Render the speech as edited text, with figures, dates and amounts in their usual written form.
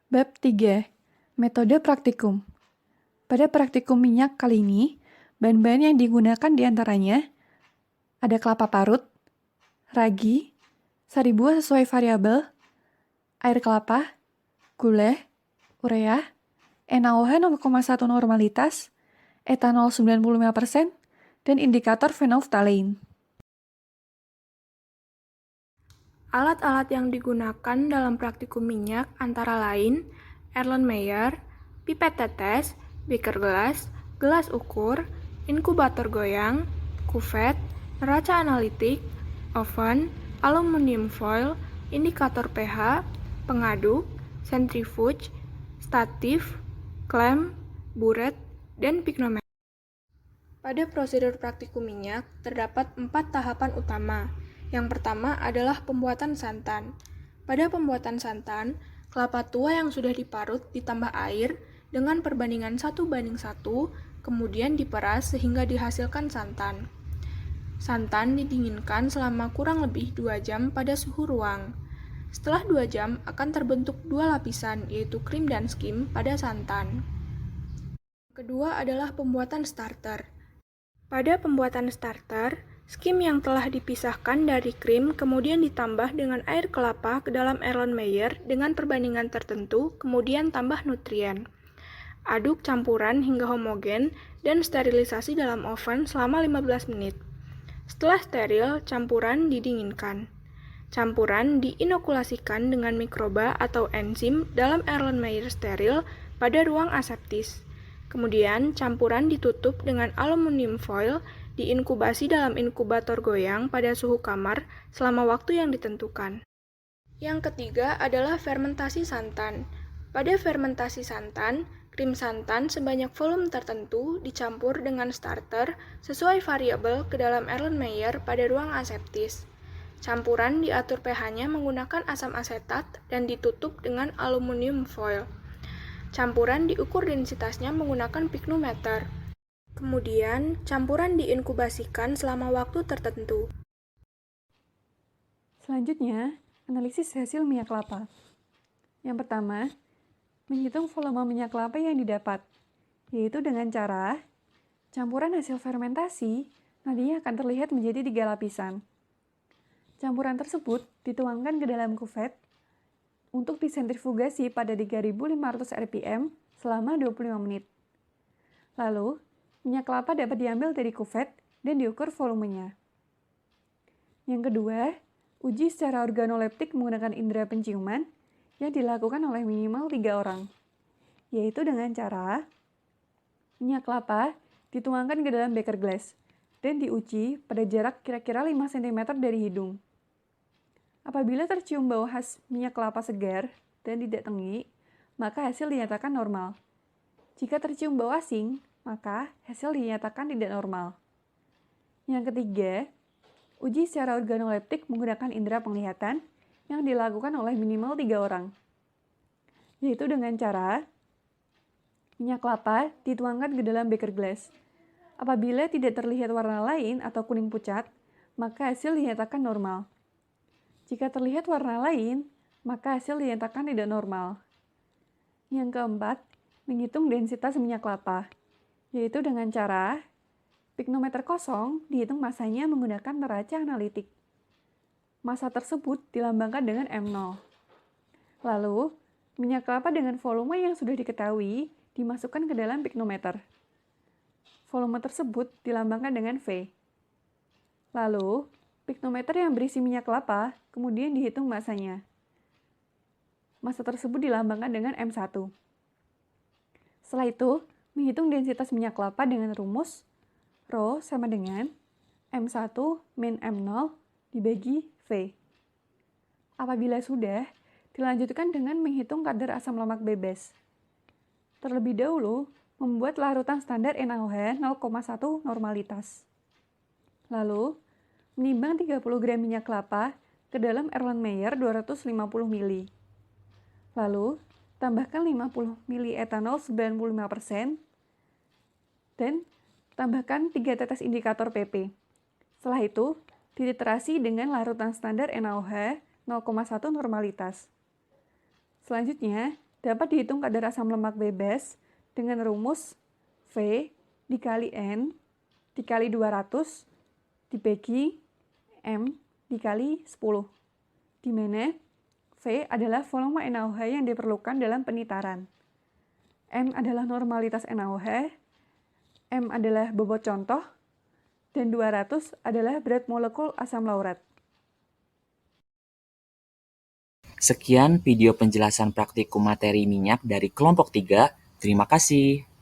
Bab 3. Metode praktikum. Pada praktikum minyak kali ini, bahan-bahan yang digunakan diantaranya ada kelapa parut, ragi, sari buah sesuai variabel, air kelapa, gula, urea, NaOH 0,1 normalitas, etanol 95%, dan indikator phenolphthalein. Alat-alat yang digunakan dalam praktikum minyak antara lain Erlenmeyer, pipet tetes, beaker gelas, gelas ukur, inkubator goyang, kuvet, neraca analitik, oven, aluminium foil, indikator pH, pengaduk, centrifuge, statif, klem, buret, dan piknometer. Pada prosedur praktikum minyak, terdapat 4 tahapan utama. Yang pertama adalah pembuatan santan. Pada pembuatan santan, kelapa tua yang sudah diparut ditambah air dengan perbandingan 1:1, kemudian diperas sehingga dihasilkan santan. Santan didinginkan selama kurang lebih 2 jam pada suhu ruang. Setelah 2 jam akan terbentuk 2 lapisan, yaitu krim dan skim pada santan. Kedua adalah pembuatan starter. Pada pembuatan starter, skim yang telah dipisahkan dari krim kemudian ditambah dengan air kelapa ke dalam Erlenmeyer dengan perbandingan tertentu, kemudian tambah nutrien. Aduk campuran hingga homogen dan sterilisasi dalam oven selama 15 menit. Setelah steril, campuran didinginkan. Campuran diinokulasikan dengan mikroba atau enzim dalam Erlenmeyer steril pada ruang aseptis. Kemudian, campuran ditutup dengan aluminium foil, diinkubasi dalam inkubator goyang pada suhu kamar selama waktu yang ditentukan. Yang ketiga adalah fermentasi santan. Pada fermentasi santan, krim santan sebanyak volume tertentu dicampur dengan starter sesuai variabel ke dalam Erlenmeyer pada ruang aseptis. Campuran diatur pH-nya menggunakan asam asetat dan ditutup dengan aluminium foil. Campuran diukur densitasnya menggunakan piknometer. Kemudian, campuran diinkubasikan selama waktu tertentu. Selanjutnya, analisis hasil minyak kelapa. Yang pertama, menghitung volume minyak kelapa yang didapat, yaitu dengan cara campuran hasil fermentasi nantinya akan terlihat menjadi 3 lapisan. Campuran tersebut dituangkan ke dalam kuvet untuk disentrifugasi pada 3500 rpm selama 25 menit. Lalu, minyak kelapa dapat diambil dari kuvet dan diukur volumenya. Yang kedua, uji secara organoleptik menggunakan indera penciuman yang dilakukan oleh minimal 3 orang, yaitu dengan cara minyak kelapa dituangkan ke dalam beaker glass dan diuji pada jarak kira-kira 5 cm dari hidung. Apabila tercium bau khas minyak kelapa segar dan tidak tengi, maka hasil dinyatakan normal. Jika tercium bau asing, maka hasil dinyatakan tidak normal. Yang ketiga, uji secara organoleptik menggunakan indera penglihatan yang dilakukan oleh minimal 3 orang, yaitu dengan cara minyak kelapa dituangkan ke dalam beaker glass. Apabila tidak terlihat warna lain atau kuning pucat, maka hasil dinyatakan normal. Jika terlihat warna lain, maka hasil dinyatakan tidak normal. Yang keempat, menghitung densitas minyak kelapa, yaitu dengan cara piknometer kosong dihitung masanya menggunakan neraca analitik. Massa tersebut dilambangkan dengan M0. Lalu, minyak kelapa dengan volume yang sudah diketahui dimasukkan ke dalam piknometer. Volume tersebut dilambangkan dengan V. Lalu, piknometer yang berisi minyak kelapa kemudian dihitung massanya. Massa tersebut dilambangkan dengan M1. Setelah itu, menghitung densitas minyak kelapa dengan rumus Rho sama dengan M1 min M0 dibagi V. Apabila sudah, dilanjutkan dengan menghitung kadar asam lemak bebas. Terlebih dahulu, membuat larutan standar NaOH 0,1 normalitas. Lalu, menimbang 30 gram minyak kelapa ke dalam Erlenmeyer 250 ml. Lalu, tambahkan 50 ml etanol 95% dan tambahkan 3 tetes indikator PP. Setelah itu, diliterasi dengan larutan standar NaOH 0,1 normalitas. Selanjutnya, dapat dihitung kadar asam lemak bebas dengan rumus V dikali N dikali 200 dibagi M dikali 10, di mana V adalah volume NaOH yang diperlukan dalam penitaran. M adalah normalitas NaOH, M adalah bobot contoh, dan 200 adalah berat molekul asam laurat. Sekian video penjelasan praktikum materi minyak dari kelompok 3. Terima kasih.